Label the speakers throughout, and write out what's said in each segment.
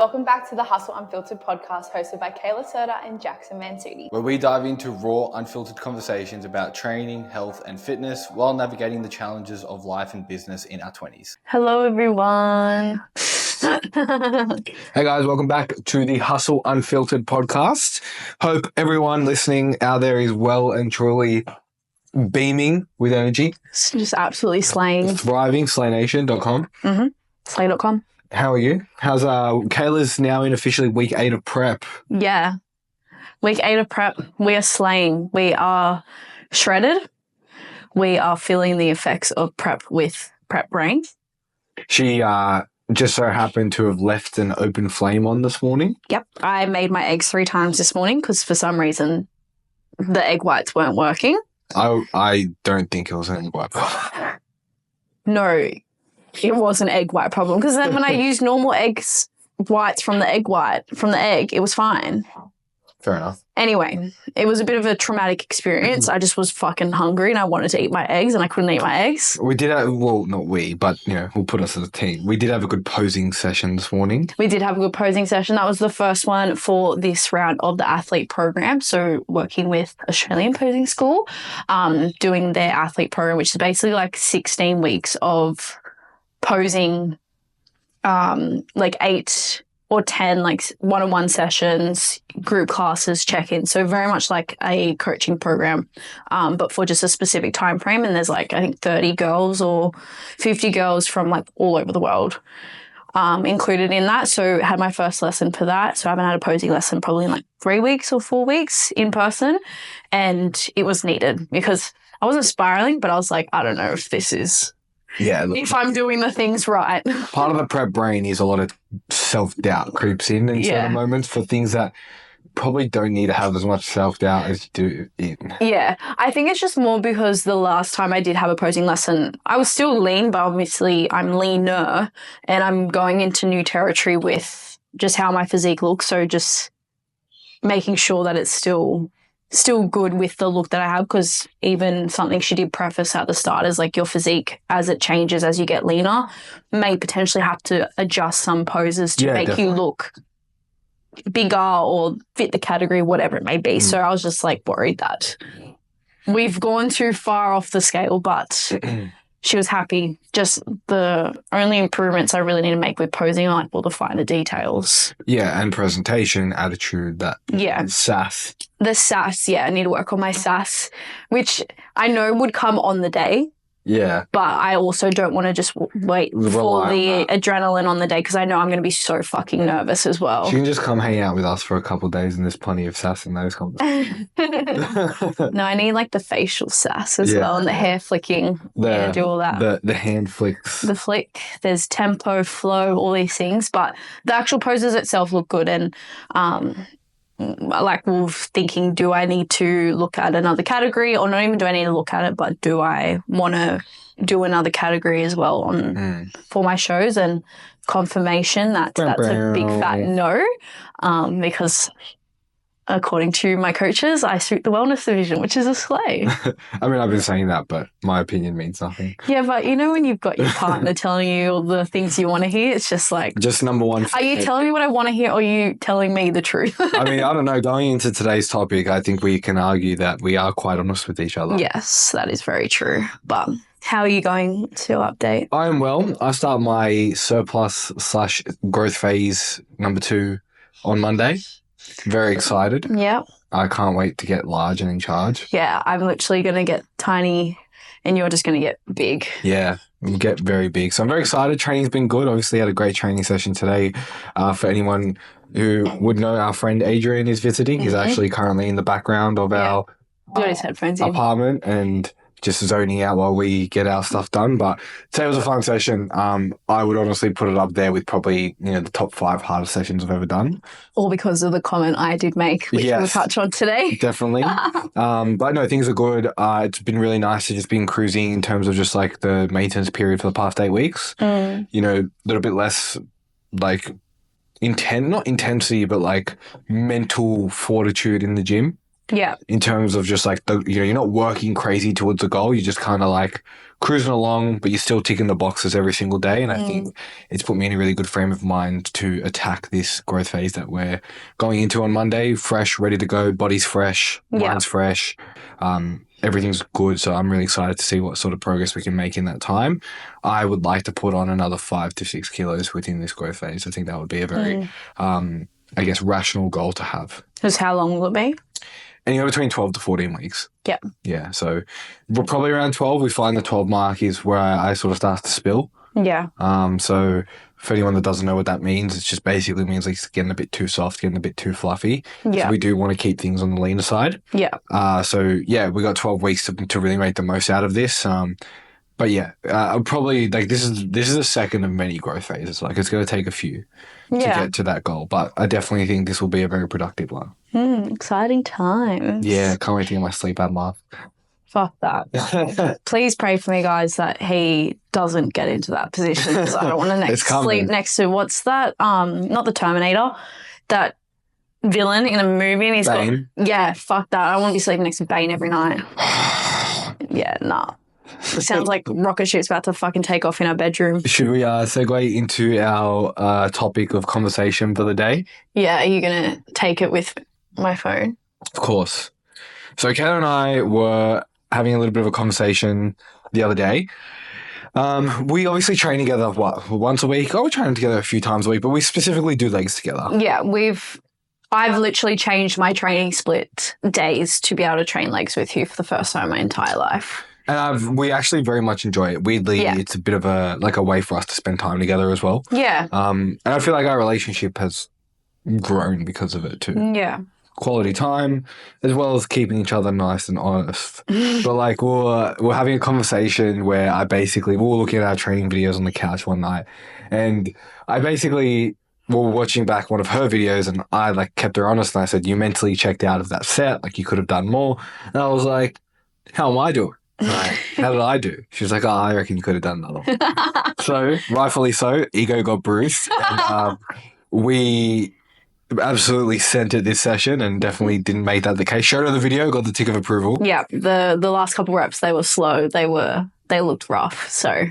Speaker 1: Welcome back to the Hustle Unfiltered podcast hosted by Kayla Serta and Jackson Mansudi,
Speaker 2: where we dive into raw, unfiltered conversations about training, health, and fitness while navigating the challenges of life and business in our 20s.
Speaker 1: Hello, everyone.
Speaker 3: Hey guys, welcome back to the Hustle Unfiltered podcast. Hope everyone listening out there is well and truly beaming with energy.
Speaker 1: It's just absolutely slaying.
Speaker 3: Thriving, slaynation.com.
Speaker 1: Slay.com.
Speaker 3: How are you? How's Kayla's now in officially week 8 of prep.
Speaker 1: Yeah. Week 8 of prep. We are slaying. We are shredded. We are feeling the effects of prep with prep brain.
Speaker 3: She just so happened to have left an open flame on this morning.
Speaker 1: Yep. I made my eggs 3 times this morning because for some reason the egg whites weren't working.
Speaker 3: I don't think it was an egg white.
Speaker 1: No, it was an egg white problem because then when I used normal eggs whites from the egg, it was fine.
Speaker 3: Fair enough.
Speaker 1: Anyway, it was a bit of a traumatic experience. I just was fucking hungry and I wanted to eat my eggs and I couldn't eat my eggs.
Speaker 3: We did have, well, not we, but, we'll put us as a team. We did have a good posing session this morning.
Speaker 1: We did have a good posing session. That was the first one for this round of the athlete program. So working with Australian Posing School, doing their athlete program, which is basically like 16 weeks of posing, like 8 or 10 like one-on-one sessions, group classes, check-ins. So very much like a coaching program, but for just a specific time frame. And there's like, I think 30 girls or 50 girls from like all over the world included in that. So had my first lesson for that. So I haven't had a posing lesson probably in like 3 weeks or 4 weeks in person. And it was needed because I wasn't spiraling, but I was like, I don't know if this is...
Speaker 3: Yeah.
Speaker 1: If I'm doing the things right.
Speaker 3: Part of the prep brain is a lot of self-doubt creeps in certain moments for things that probably don't need to have as much self-doubt as you do.
Speaker 1: Yeah. I think it's just more because the last time I did have a posing lesson, I was still lean, but obviously I'm leaner and I'm going into new territory with just how my physique looks. So just making sure that it's still good with the look that I have, because even something she did preface at the start is like your physique as it changes as you get leaner may potentially have to adjust some poses to make you look bigger or fit the category, whatever it may be. So I was just like worried that we've gone too far off the scale, but she was happy. Just the only improvements I really need to make with posing are like all the finer details.
Speaker 3: Yeah, and presentation, attitude, sass.
Speaker 1: The sass, I need to work on my sass, which I know would come on the day.
Speaker 3: Yeah.
Speaker 1: But I also don't want to just wait for the adrenaline on the day because I know I'm going to be so fucking nervous as well.
Speaker 3: She can just come hang out with us for a couple of days and there's plenty of sass in those conversations.
Speaker 1: No, I need like the facial sass as well and the hair flicking. Do all that.
Speaker 3: The hand flicks.
Speaker 1: The flick. There's tempo, flow, all these things. But the actual poses itself look good and like we're thinking, do I need to look at another category, or not even do I need to look at it, but do I want to do another category as well for my shows? And confirmation that's a big fat no, because according to my coaches, I suit the wellness division, which is a slay.
Speaker 3: I mean, I've been saying that, but my opinion means nothing.
Speaker 1: Yeah, but when you've got your partner telling you all the things you want to hear, it's just like...
Speaker 3: Just number one.
Speaker 1: Are you telling me what I want to hear, or are you telling me the truth?
Speaker 3: I mean, I don't know. Going into today's topic, I think we can argue that we are quite honest with each other.
Speaker 1: Yes, that is very true. But how are you going to update?
Speaker 3: I am well. I start my surplus/growth phase number 2 on Monday. Very excited.
Speaker 1: Yeah.
Speaker 3: I can't wait to get large and in charge.
Speaker 1: Yeah, I'm literally going to get tiny and you're just going to get big.
Speaker 3: Yeah, we'll get very big. So I'm very excited. Training's been good. Obviously had a great training session today. For anyone who would know, our friend Adrian is visiting. He's actually currently in the background of our
Speaker 1: his headphones
Speaker 3: apartment and just zoning out while we get our stuff done. But today was a fun session. I would honestly put it up there with probably, the top 5 hardest sessions I've ever done.
Speaker 1: All because of the comment I did make, which we'll touch on today.
Speaker 3: Definitely. But no, things are good. It's been really nice to just been cruising in terms of just like the maintenance period for the past 8 weeks. A little bit less like not intensity, but like mental fortitude in the gym.
Speaker 1: Yeah.
Speaker 3: in terms of just like you're not working crazy towards the goal. You're just kind of like cruising along, but you're still ticking the boxes every single day. And I think it's put me in a really good frame of mind to attack this growth phase that we're going into on Monday, fresh, ready to go, body's fresh, mind's fresh. Everything's good. So I'm really excited to see what sort of progress we can make in that time. I would like to put on another 5 to 6 kilos within this growth phase. I think that would be a very, I guess, rational goal to have.
Speaker 1: Because how long will it be?
Speaker 3: Anywhere between 12 to 14 weeks.
Speaker 1: Yeah.
Speaker 3: Yeah. So we're probably around 12. We find the 12 mark is where I sort of start to spill.
Speaker 1: Yeah.
Speaker 3: So for anyone that doesn't know what that means, it just basically means like it's getting a bit too soft, getting a bit too fluffy.
Speaker 1: Yeah.
Speaker 3: So we do want to keep things on the leaner side.
Speaker 1: Yeah.
Speaker 3: So yeah, we got 12 weeks to really make the most out of this. But yeah, I'll probably like this is the second of many growth phases. Like it's going to take a few to get to that goal, but I definitely think this will be a very productive one.
Speaker 1: Exciting times.
Speaker 3: Yeah, can't wait to get my sleep out, Mark.
Speaker 1: Fuck that. Please pray for me, guys, that he doesn't get into that position because I don't want to sleep next to what's that? Not the Terminator, that villain in a movie. And he's
Speaker 3: Bane.
Speaker 1: Yeah, fuck that. I want to be sleeping next to Bane every night. Yeah, nah. It sounds like rocket ship's about to fucking take off in our bedroom.
Speaker 3: Should we segue into our topic of conversation for the day?
Speaker 1: Yeah, are you going to take it with my phone?
Speaker 3: Of course. So Kayla and I were having a little bit of a conversation the other day. We obviously train together, once a week? Oh, we're training together a few times a week, but we specifically do legs together.
Speaker 1: Yeah, I've literally changed my training split days to be able to train legs with you for the first time in my entire life.
Speaker 3: And we actually very much enjoy it. Weirdly, it's a bit of a way for us to spend time together as well.
Speaker 1: Yeah.
Speaker 3: And I feel like our relationship has grown because of it too.
Speaker 1: Yeah.
Speaker 3: Quality time, as well as keeping each other nice and honest. But like we're having a conversation where we were looking at our training videos on the couch one night, and we were watching back one of her videos, and I like kept her honest, and I said, "You mentally checked out of that set. Like you could have done more." And I was like, "How am I doing? Like, how did I do?" She was like, "Oh, I reckon you could have done another one." So rightfully so, ego got bruised, and we absolutely sent it this session and definitely didn't make that the case. Showed her the video, got the tick of approval.
Speaker 1: Yeah, the last couple reps, they were slow. They looked rough, so.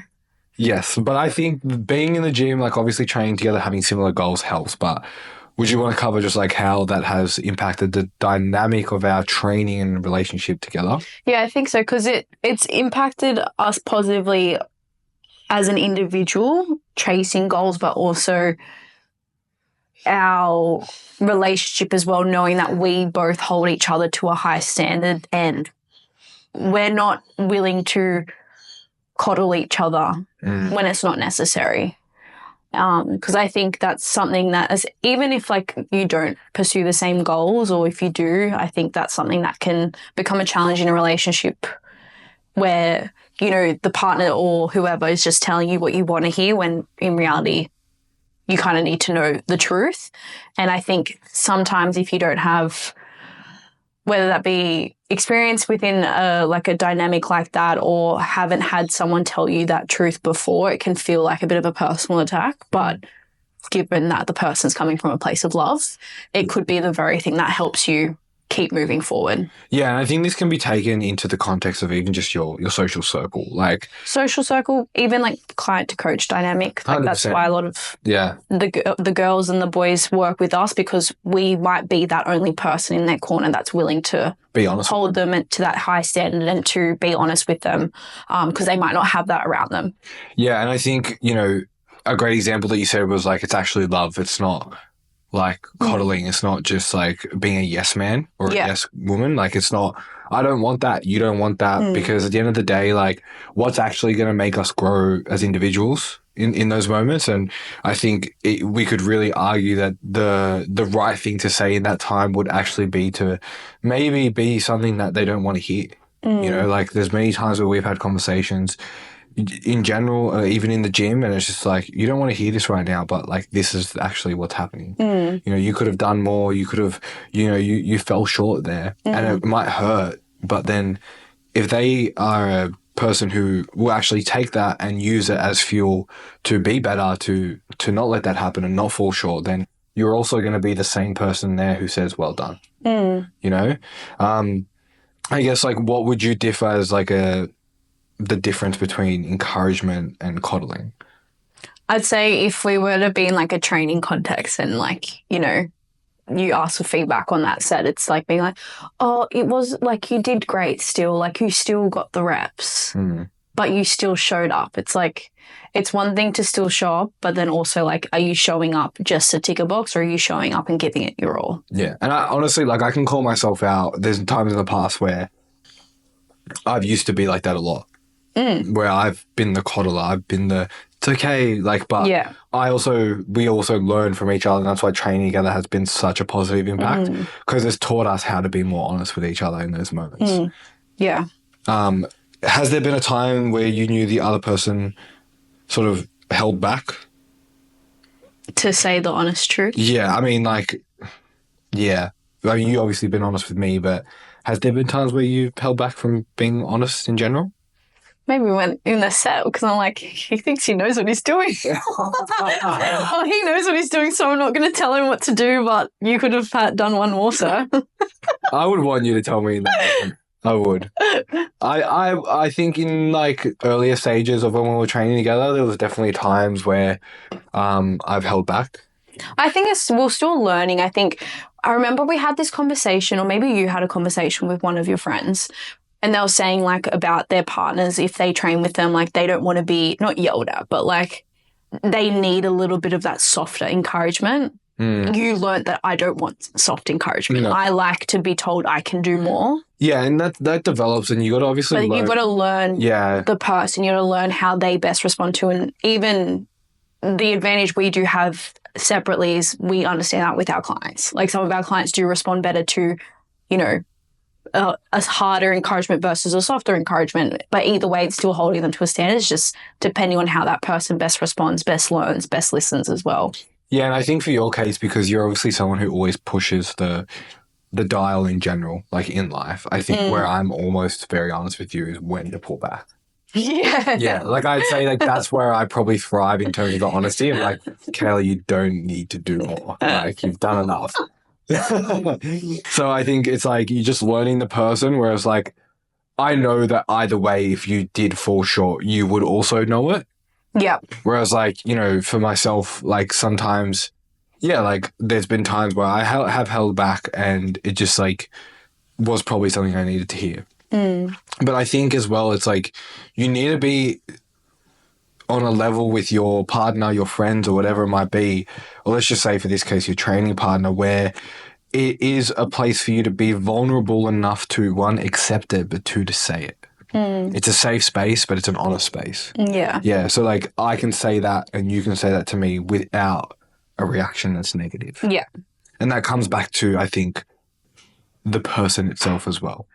Speaker 3: Yes, but I think being in the gym, like obviously training together, having similar goals helps, but would you want to cover just like how that has impacted the dynamic of our training and relationship together?
Speaker 1: Yeah, I think so, because it's impacted us positively as an individual, chasing goals, but also our relationship as well, knowing that we both hold each other to a high standard and we're not willing to coddle each other when it's not necessary. Because I think that's something that even if like you don't pursue the same goals, or if you do, I think that's something that can become a challenge in a relationship where, you know, the partner or whoever is just telling you what you want to hear when in reality you kind of need to know the truth. And I think sometimes if you don't have, whether that be experience within a dynamic like that or haven't had someone tell you that truth before, it can feel like a bit of a personal attack. But given that the person's coming from a place of love, it could be the very thing that helps you keep moving forward.
Speaker 3: Yeah, and I think this can be taken into the context of even just your social circle. Like
Speaker 1: social circle, even like client to coach dynamic. Like
Speaker 3: 100%.
Speaker 1: That's why a lot of the girls and the boys work with us, because we might be that only person in their corner that's willing to
Speaker 3: be honest,
Speaker 1: hold them to that high standard and to be honest with them, because they might not have that around them.
Speaker 3: Yeah, and I think, you know, a great example that you said was like, it's actually love. It's not like coddling. It's not just like being a yes man or a yes woman. Like it's not, I don't want that, you don't want that, because at the end of the day, like what's actually going to make us grow as individuals in those moments. And I think we could really argue that the right thing to say in that time would actually be to maybe be something that they don't want to hear. You know, like there's many times where we've had conversations in general, even in the gym, and it's just like, you don't want to hear this right now, but like this is actually what's happening. You know, you could have done more, you could have, you know, you fell short there, and it might hurt, but then if they are a person who will actually take that and use it as fuel to be better, to not let that happen and not fall short, then you're also going to be the same person there who says, well done, you know? I guess, like, what would you differ as, like, the difference between encouragement and coddling?
Speaker 1: I'd say if we were to be in like a training context and like, you know, you ask for feedback on that set, it's like being like, oh, it was like you did great still, like you still got the reps, but you still showed up. It's like, it's one thing to still show up, but then also like, are you showing up just to tick a box or are you showing up and giving it your all?
Speaker 3: Yeah. And I honestly, like, I can call myself out. There's times in the past where I've used to be like that a lot, where I've been the coddler. I've been it's okay, like, but we also learn from each other, and that's why training together has been such a positive impact, because it's taught us how to be more honest with each other in those moments.
Speaker 1: Yeah.
Speaker 3: Has there been a time where you knew the other person sort of held back?
Speaker 1: To say the honest truth?
Speaker 3: Yeah, I mean, like, yeah. I mean, you obviously been honest with me, but has there been times where you've held back from being honest in general?
Speaker 1: Maybe we went in the set because I'm like, he thinks he knows what he's doing. Oh, he knows what he's doing, so I'm not going to tell him what to do, but you could have done one more, sir.
Speaker 3: I would want you to tell me that. I would. I think in like earlier stages of when we were training together, there was definitely times where I've held back.
Speaker 1: I think we're still learning. I remember we had this conversation, or maybe you had a conversation with one of your friends, and they were saying like about their partners, if they train with them, like they don't want to be not yelled at, but like they need a little bit of that softer encouragement. You learned that I don't want soft encouragement. No. I like to be told I can do more.
Speaker 3: Yeah, and that develops, and you got to obviously
Speaker 1: learn. You've got to learn the person. You got to learn how they best respond to, and even the advantage we do have separately is we understand that with our clients. Like some of our clients do respond better to, you know, a harder encouragement versus a softer encouragement. But either way, it's still holding them to a standard. It's just depending on how that person best responds, best learns, best listens as well.
Speaker 3: Yeah, and I think for your case, because you're obviously someone who always pushes the dial in general, like in life, I think where I'm almost very honest with you is when to pull back.
Speaker 1: Yeah.
Speaker 3: Yeah, like I'd say like that's where I probably thrive in terms of the honesty. I'm like, Kelly, you don't need to do more. Like you've done enough. So I think it's like you're just learning the person, whereas like I know that either way, if you did fall short, you would also know it.
Speaker 1: Yeah.
Speaker 3: Whereas like, you know, for myself, like sometimes, yeah, like there's been times where I have held back and it just like was probably something I needed to hear. But I think as well, it's like you need to be on a level with your partner, your friends, or whatever it might be, or let's just say for this case, your training partner, where it is a place for you to be vulnerable enough to, one, accept it, but two, to say it. It's a safe space, but it's an honest space.
Speaker 1: Yeah.
Speaker 3: Yeah. So like I can say that and you can say that to me without a reaction that's negative.
Speaker 1: Yeah.
Speaker 3: And that comes back to, I think, the person itself as well.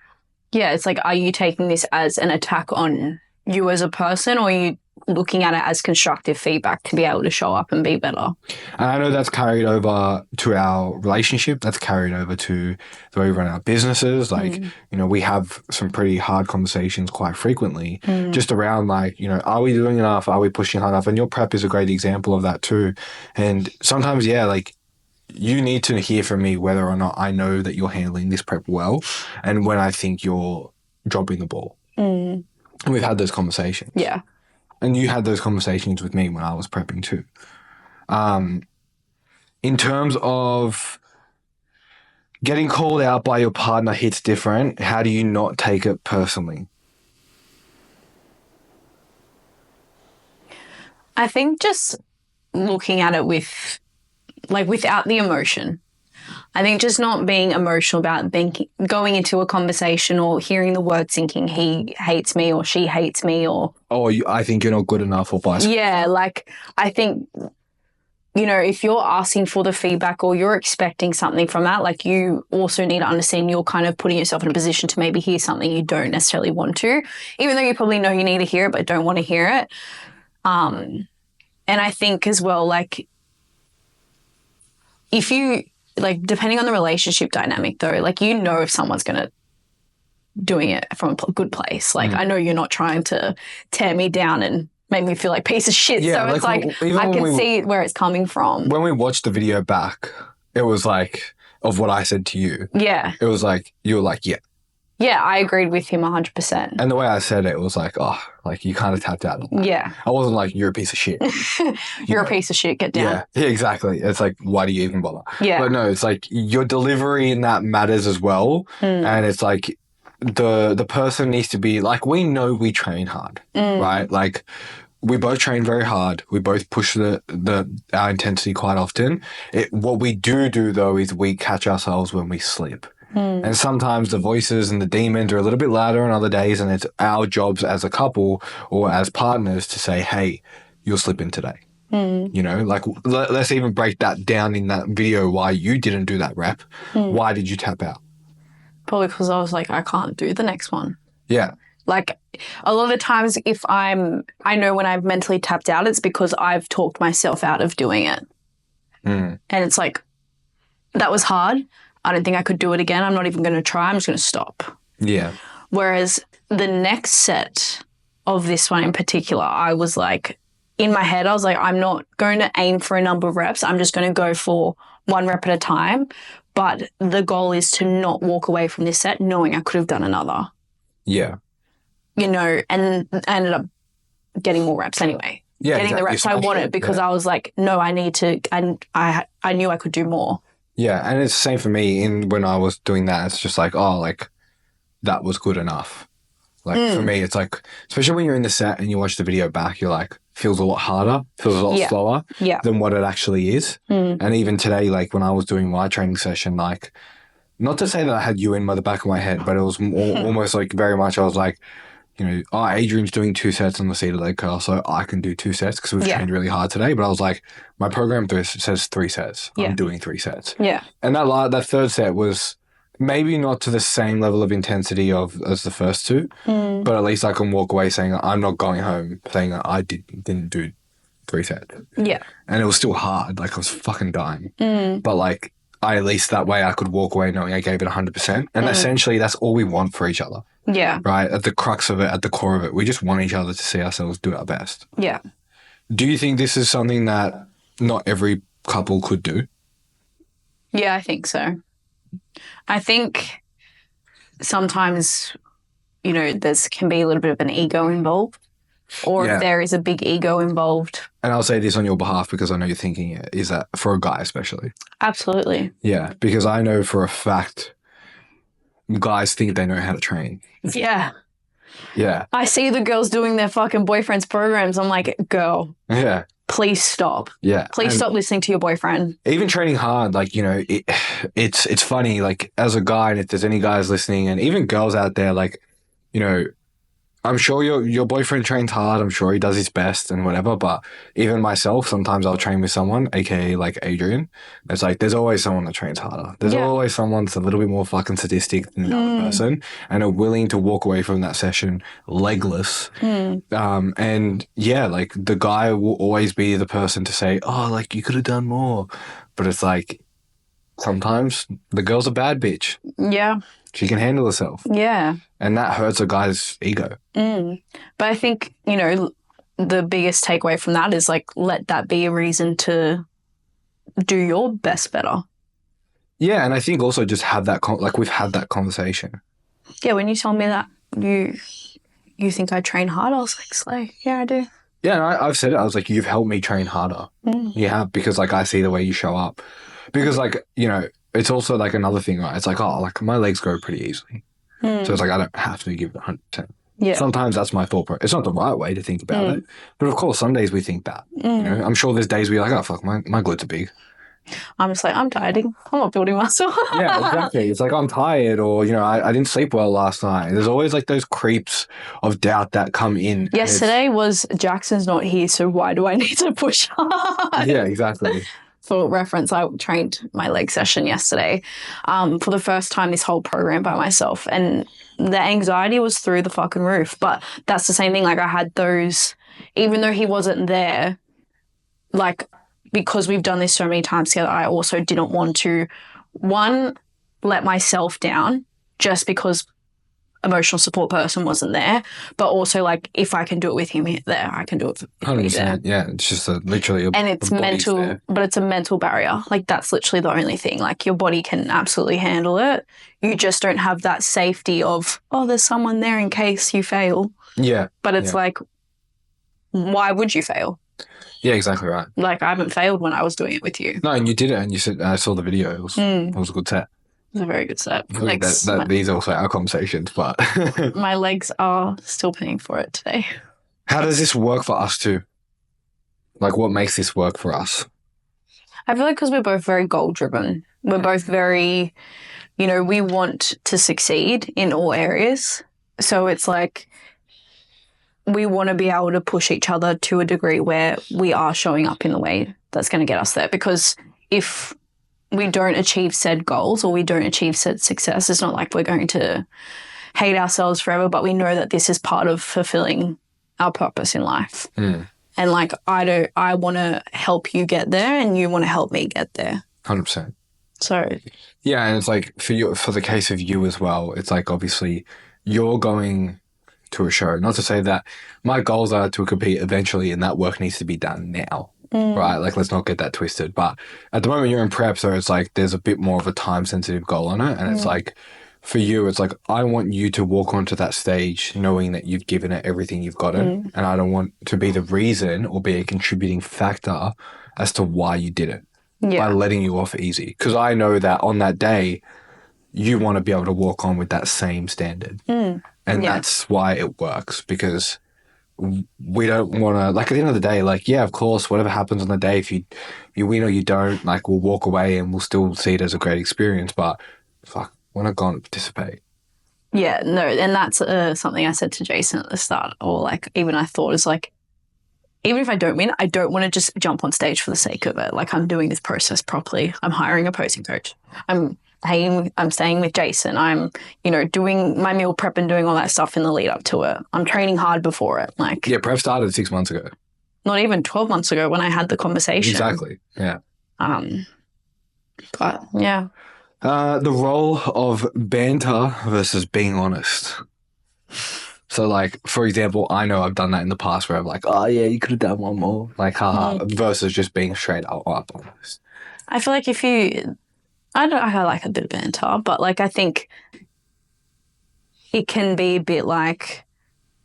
Speaker 1: Yeah. It's like, are you taking this as an attack on you as a person, or are you looking at it as constructive feedback to be able to show up and be better?
Speaker 3: And I know that's carried over to our relationship. That's carried over to the way we run our businesses. Like, you know, we have some pretty hard conversations quite frequently just around like, you know, are we doing enough? Are we pushing hard enough? And your prep is a great example of that too. And sometimes, yeah, like you need to hear from me whether or not I know that you're handling this prep well and when I think you're dropping the ball. And we've had those conversations.
Speaker 1: Yeah.
Speaker 3: And you had those conversations with me when I was prepping too. In terms of getting called out by your partner hits different, how do you not take it personally?
Speaker 1: I think just looking at it with, like, without the emotion. I think just not being emotional about going into a conversation or hearing the word thinking he hates me or she hates me or...
Speaker 3: Oh, I think you're not good enough or vice versa.
Speaker 1: Yeah, like I think, you know, if you're asking for the feedback or you're expecting something from that, like you also need to understand you're kind of putting yourself in a position to maybe hear something you don't necessarily want to, even though you probably know you need to hear it but don't want to hear it. And I think as well, like if you... like depending on the relationship dynamic though, like you know if someone's going to doing it from a good place. Like I know you're not trying to tear me down and made me feel like piece of shit.
Speaker 3: Yeah,
Speaker 1: So it's like I can see where it's coming from.
Speaker 3: When we watched the video back, it was like, of what I said to you.
Speaker 1: Yeah.
Speaker 3: It was like, you were like, yeah.
Speaker 1: Yeah, I agreed with him 100%.
Speaker 3: And the way I said it was like, oh, like you kind of tapped out on that.
Speaker 1: Yeah.
Speaker 3: I wasn't like, you're a piece of shit.
Speaker 1: You're a piece of shit, get down.
Speaker 3: Yeah, exactly. It's like, why do you even bother?
Speaker 1: Yeah.
Speaker 3: But no, it's like your delivery in that matters as well. And it's like the person needs to be like, we know we train hard, right? Like we both train very hard. We both push our intensity quite often. What we do though is we catch ourselves when we sleep. And sometimes the voices and the demons are a little bit louder on other days, and it's our jobs as a couple or as partners to say, hey, you're slipping today. You know, like let's even break that down in that video why you didn't do that rep. Why did you tap out?
Speaker 1: Probably because I was like, I can't do the next one.
Speaker 3: Yeah.
Speaker 1: Like a lot of the times if I know when I've mentally tapped out, it's because I've talked myself out of doing it. And it's like, that was hard. I don't think I could do it again. I'm not even going to try. I'm just going to stop.
Speaker 3: Yeah.
Speaker 1: Whereas the next set of this one in particular, I was like, in my head, I was like, I'm not going to aim for a number of reps. I'm just going to go for 1 rep at a time. But the goal is to not walk away from this set knowing I could have done another.
Speaker 3: Yeah.
Speaker 1: You know, and I ended up getting more reps anyway.
Speaker 3: Yeah.
Speaker 1: Getting the reps I wanted because I was like, no, I need to, and I knew I could do more.
Speaker 3: Yeah, and it's the same for me. When I was doing that, it's just like, oh, like that was good enough. Like for me, it's like, especially when you're in the set and you watch the video back, you're like, feels a lot harder, feels a lot slower than what it actually is. And even today, like when I was doing my training session, like, not to say that I had you in the back of my head, but it was almost like very much, I was like, you know, oh, Adrian's doing 2 sets on the seated leg curl, so I can do 2 sets because we've trained really hard today. But I was like, my program says 3 sets. I'm doing 3 sets. Yeah. And that third set was maybe not to the same level of intensity as the first 2, but at least I can walk away saying I'm not going home saying I didn't do 3 sets. Yeah. And it was still hard. Like I was fucking dying. But like at least that way I could walk away knowing I gave it 100%. And essentially that's all we want for each other. Yeah. Right? At the crux of it, at the core of it, we just want each other to see ourselves do our best. Yeah. Do you think this is something that not every couple could do?
Speaker 1: Yeah, I think so. I think sometimes, you know, can be a little bit of an ego involved, or if there is a big ego involved.
Speaker 3: And I'll say this on your behalf because I know you're thinking it, is that for a guy especially?
Speaker 1: Absolutely.
Speaker 3: Yeah, because I know for a fact guys think they know how to train.
Speaker 1: Yeah.
Speaker 3: Yeah.
Speaker 1: I see the girls doing their fucking boyfriends' programs. I'm like, girl. Yeah. Please stop. Yeah. Please stop listening to your boyfriend.
Speaker 3: Even training hard, like, you know, it's funny, like, as a guy, and if there's any guys listening, and even girls out there, like, you know, I'm sure your boyfriend trains hard. I'm sure he does his best and whatever. But even myself, sometimes I'll train with someone, aka like Adrian. It's like there's always someone that trains harder. There's always someone that's a little bit more fucking sadistic than the other person, and are willing to walk away from that session legless. And yeah, like the guy will always be the person to say, "Oh, like you could have done more," but it's like sometimes the girl's a bad bitch. Yeah. She can handle herself. Yeah. And that hurts a guy's ego.
Speaker 1: But I think, you know, the biggest takeaway from that is like, let that be a reason to do your best better.
Speaker 3: Yeah. And I think also just have that, like we've had that conversation.
Speaker 1: Yeah. When you told me that you think I train hard, I was like, slay. Yeah, I do.
Speaker 3: Yeah. And I've said it. I was like, you've helped me train harder. You have, because like I see the way you show up. Because like, you know, it's also like another thing, right? It's like, oh, like my legs grow pretty easily. So it's like, I don't have to give it 100%. Yeah. Sometimes that's my thought process. It's not the right way to think about it. But of course, some days we think that. You know, I'm sure there's days where you're like, oh, fuck, my glutes are big.
Speaker 1: I'm just like, I'm dieting. I'm not building muscle.
Speaker 3: Yeah, exactly. It's like, I'm tired, or, you know, I didn't sleep well last night. There's always like those creeps of doubt that come in.
Speaker 1: Yesterday was Jackson's not here, so why do I need to push hard?
Speaker 3: Yeah, exactly.
Speaker 1: For reference, I trained my leg session yesterday for the first time this whole program by myself. And the anxiety was through the fucking roof. But that's the same thing. Like I had those, even though he wasn't there, like because we've done this so many times together, I also didn't want to, one, let myself down just because emotional support person wasn't there. But also, like, if I can do it with him there, I can do it with me there.
Speaker 3: 100%. Yeah, it's just literally
Speaker 1: and it's mental,
Speaker 3: there.
Speaker 1: but it's a mental barrier. Like, that's literally the only thing. Like, your body can absolutely handle it. You just don't have that safety of, oh, there's someone there in case you fail.
Speaker 3: Yeah.
Speaker 1: But it's like, why would you fail?
Speaker 3: Yeah, exactly right.
Speaker 1: Like, I haven't failed when I was doing it with you.
Speaker 3: No, and you did it, and you said, I saw the video. It was a good set.
Speaker 1: It was a very good set.
Speaker 3: These are also our conversations, but
Speaker 1: my legs are still paying for it today.
Speaker 3: How does this work for us too? Like, what makes this work for us?
Speaker 1: I feel like because we're both very goal driven. We're both very, we want to succeed in all areas. So it's like we want to be able to push each other to a degree where we are showing up in the way that's going to get us there. Because if we don't achieve said goals or we don't achieve said success, it's not like we're going to hate ourselves forever, but we know that this is part of fulfilling our purpose in life. And like, I want to help you get there and you want to help me get there.
Speaker 3: 100%.
Speaker 1: So.
Speaker 3: Yeah. And it's like for the case of you as well, it's like, obviously you're going to a show, not to say that my goals are to compete eventually and that work needs to be done now. Right? Like, let's not get that twisted. But at the moment you're in prep, so it's like there's a bit more of a time-sensitive goal on it. And it's like, for you, it's like, I want you to walk onto that stage knowing that you've given it everything you've got it. And I don't want to be the reason or be a contributing factor as to why you did it by letting you off easy. Because I know that on that day, you want to be able to walk on with that same standard. And that's why it works, because we don't want to, like, at the end of the day, like, yeah, of course, whatever happens on the day, if you win or you don't, like, we'll walk away and we'll still see it as a great experience, but fuck, we're not going to participate.
Speaker 1: Yeah, no, and that's something I said to Jason at the start, or like, even I thought is like, even if I don't win, I don't want to just jump on stage for the sake of it. Like, I'm doing this process properly. I'm hiring a posing coach. I'm staying with Jason. I'm, doing my meal prep and doing all that stuff in the lead up to it. I'm training hard before it. Like,
Speaker 3: yeah, prep started 6 months ago.
Speaker 1: Not even 12 months ago when I had the conversation.
Speaker 3: Exactly. Yeah.
Speaker 1: But yeah.
Speaker 3: The role of banter versus being honest. So, like, for example, I know I've done that in the past where I'm like, oh yeah, you could have done one more. Like, haha, versus just being straight up honest.
Speaker 1: I feel like I like a bit of banter, but like, I think it can be a bit like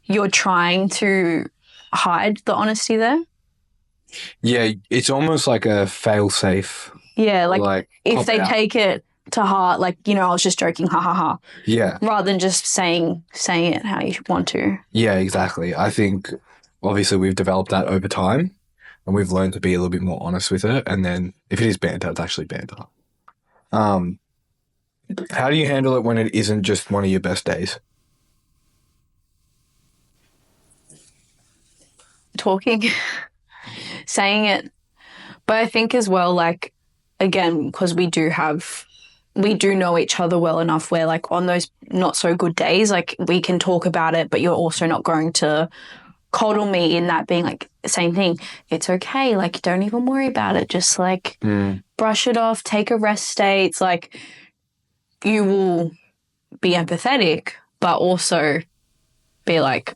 Speaker 1: you're trying to hide the honesty there.
Speaker 3: Yeah, it's almost like a fail-safe.
Speaker 1: Yeah, like if they take it to heart, like, I was just joking, ha ha ha.
Speaker 3: Yeah.
Speaker 1: Rather than just saying it how you want to.
Speaker 3: Yeah, exactly. I think obviously we've developed that over time and we've learned to be a little bit more honest with it. And then if it is banter, it's actually banter. How do you handle it when it isn't just one of your best days?
Speaker 1: Talking, saying it. But I think as well, like, again, because we do know each other well enough where, like, on those not so good days, like, we can talk about it, but you're also not going to coddle me in that being like, same thing. It's okay. Like, don't even worry about it. Just like brush it off, take a rest day. It's like, you will be empathetic, but also be like,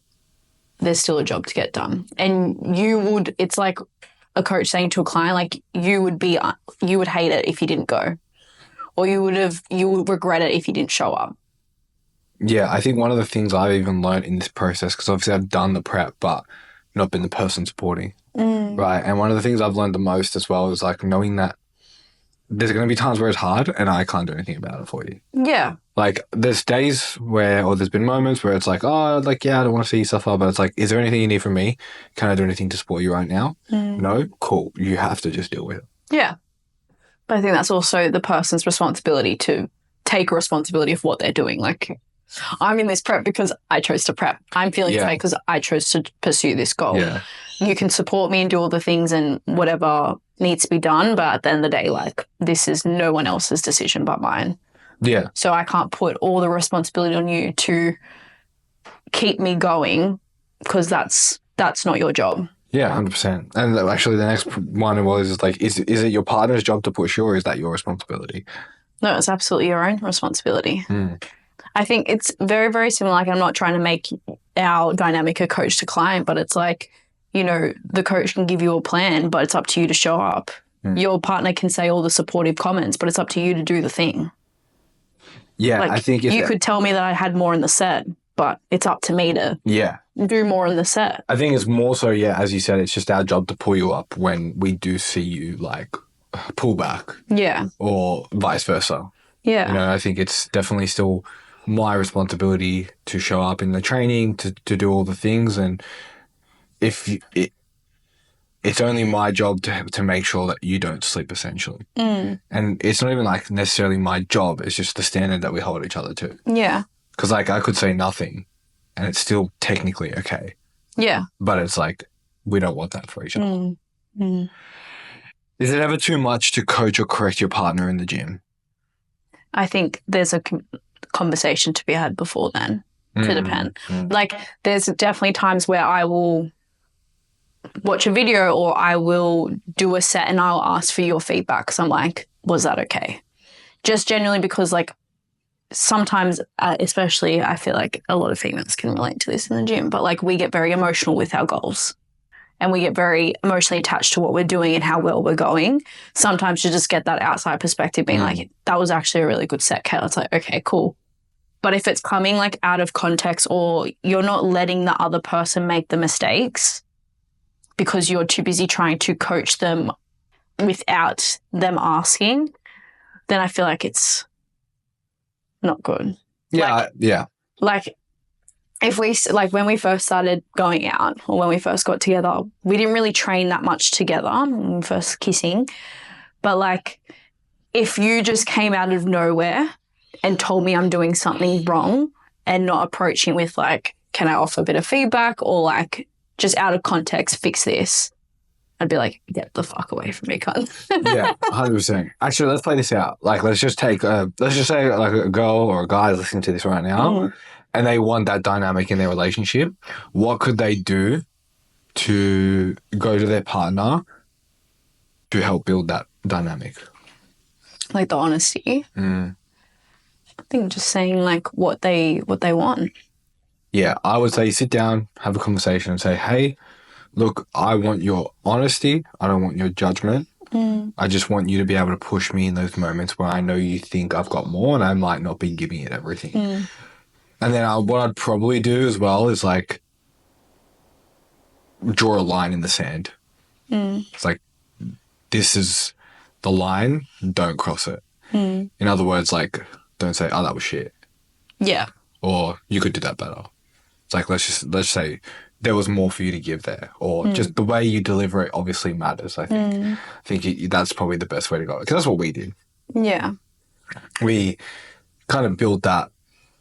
Speaker 1: there's still a job to get done. And it's like a coach saying to a client, like, you would hate it if you didn't go, or you would regret it if you didn't show up.
Speaker 3: Yeah, I think one of the things I've even learned in this process, because obviously I've done the prep, but not been the person supporting, right? And one of the things I've learned the most as well is like knowing that there's going to be times where it's hard and I can't do anything about it for you.
Speaker 1: Yeah.
Speaker 3: Like, there's days or there's been moments where it's like, oh, like, yeah, I don't want to see you suffer, but it's like, is there anything you need from me? Can I do anything to support you right now? No? Cool. You have to just deal with it.
Speaker 1: Yeah. But I think that's also the person's responsibility to take responsibility of what they're doing. Like, I'm in this prep because I chose to prep. I'm feeling this way because I chose to pursue this goal.
Speaker 3: Yeah.
Speaker 1: You can support me and do all the things and whatever needs to be done, but at the end of the day, like, this is no one else's decision but mine.
Speaker 3: Yeah.
Speaker 1: So I can't put all the responsibility on you to keep me going, because that's not your job.
Speaker 3: Yeah, 100%. And actually the next one was like, is it your partner's job to push you, or is that your responsibility?
Speaker 1: No, it's absolutely your own responsibility. I think it's very, very similar. Like, I'm not trying to make our dynamic a coach to client, but it's like, you know, the coach can give you a plan, but it's up to you to show up. Your partner can say all the supportive comments, but it's up to you to do the thing.
Speaker 3: Yeah,
Speaker 1: like,
Speaker 3: I think
Speaker 1: you could tell me that I had more in the set, but it's up to me to do more in the set.
Speaker 3: I think it's more so, as you said, it's just our job to pull you up when we do see you like pull back.
Speaker 1: Yeah.
Speaker 3: Or vice versa.
Speaker 1: Yeah.
Speaker 3: You know, I think it's definitely still my responsibility to show up in the training, to do all the things. And it's only my job to make sure that you don't slip, essentially. And it's not even like necessarily my job. It's just the standard that we hold each other to.
Speaker 1: Yeah.
Speaker 3: Because like I could say nothing and it's still technically okay.
Speaker 1: Yeah.
Speaker 3: But it's like we don't want that for each other. Is it ever too much to coach or correct your partner in the gym?
Speaker 1: I think there's a conversation to be had before then, to depend. Like, there's definitely times where I will watch a video or I will do a set and I'll ask for your feedback because I'm like, was that okay? Just genuinely because, like, sometimes, especially I feel like a lot of females can relate to this in the gym, but like we get very emotional with our goals and we get very emotionally attached to what we're doing and how well we're going. Sometimes to just get that outside perspective being like, that was actually a really good set, Kayla. It's like, okay, cool. But if it's coming like out of context or you're not letting the other person make the mistakes because you're too busy trying to coach them without them asking, then I feel like it's not good.
Speaker 3: Yeah.
Speaker 1: Like if we, like when we first started going out or when we first got together, we didn't really train that much together when we first kissing. But like if you just came out of nowhere and told me I'm doing something wrong and not approaching with like, can I offer a bit of feedback or like just out of context, fix this, I'd be like, get the fuck away from me, cunt.
Speaker 3: Yeah, 100%. Actually, let's play this out. Like, let's just say like a girl or a guy is listening to this right now and they want that dynamic in their relationship. What could they do to go to their partner to help build that dynamic?
Speaker 1: Like the honesty. I think just saying like what they want.
Speaker 3: Yeah, I would say sit down, have a conversation and say, hey, look, I want your honesty. I don't want your judgment. I just want you to be able to push me in those moments where I know you think I've got more and I might not be giving it everything. And then what I'd probably do as well is like draw a line in the sand. It's like, this is the line, don't cross it. In other words, like, don't say, oh, that was shit. Yeah. Or you could do that better. It's like, let's say there was more for you to give there, or just the way you deliver it obviously matters. I think. I think that's probably the best way to go because that's what we did. Yeah, we kind of built that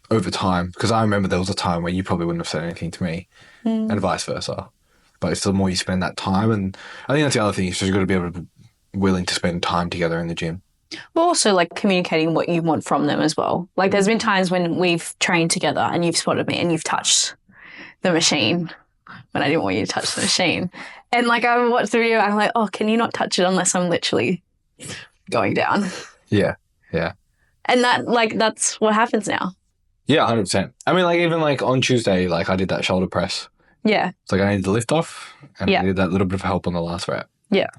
Speaker 3: over time because I remember there was a time where you probably wouldn't have said anything to me, and vice versa. But it's the more you spend that time, and I think that's the other thing. Is just you've got to be able to willing to spend time together in the gym.
Speaker 1: Well, also like communicating what you want from them as well. Like there's been times when we've trained together and you've spotted me and you've touched the machine when I didn't want you to touch the machine. And like I watched the video, I'm like, oh, can you not touch it unless I'm literally going down? Yeah. Yeah. And that's what happens now.
Speaker 3: Yeah, 100%. I mean, like even like on Tuesday, like I did that shoulder press. Yeah. It's like I needed the lift off and I needed that little bit of help on the last rep. Yeah.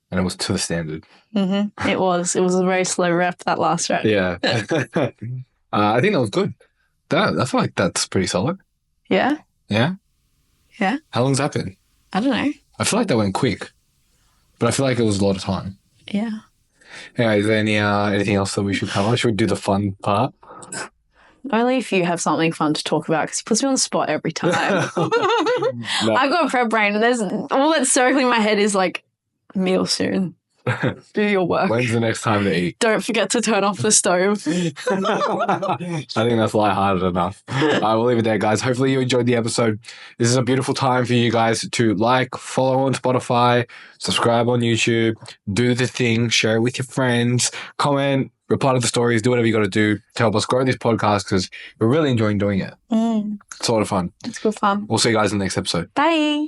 Speaker 3: And it was to the standard. It was a very slow rep, that last rep. Yeah. I think that was good. I feel like that's pretty solid. Yeah. Yeah? Yeah. How long's that been? I don't know. I feel like that went quick, but I feel like it was a lot of time. Yeah. Anyway, is there anything else that we should cover? Should we do the fun part? Only if you have something fun to talk about because he puts me on the spot every time. No. I've got prep brain and there's all that's circling my head is like, meal soon. Do your work. When's the next time to eat? Don't forget to turn off the stove. I think that's lighthearted enough. I will leave it there, guys. Hopefully you enjoyed the episode. This is a beautiful time for you guys to like, follow on Spotify, subscribe on YouTube, do the thing, share it with your friends, comment, reply to the stories, do whatever you got to do to help us grow this podcast because we're really enjoying doing it. It's a lot of fun. It's good fun. We'll see you guys in the next episode. Bye.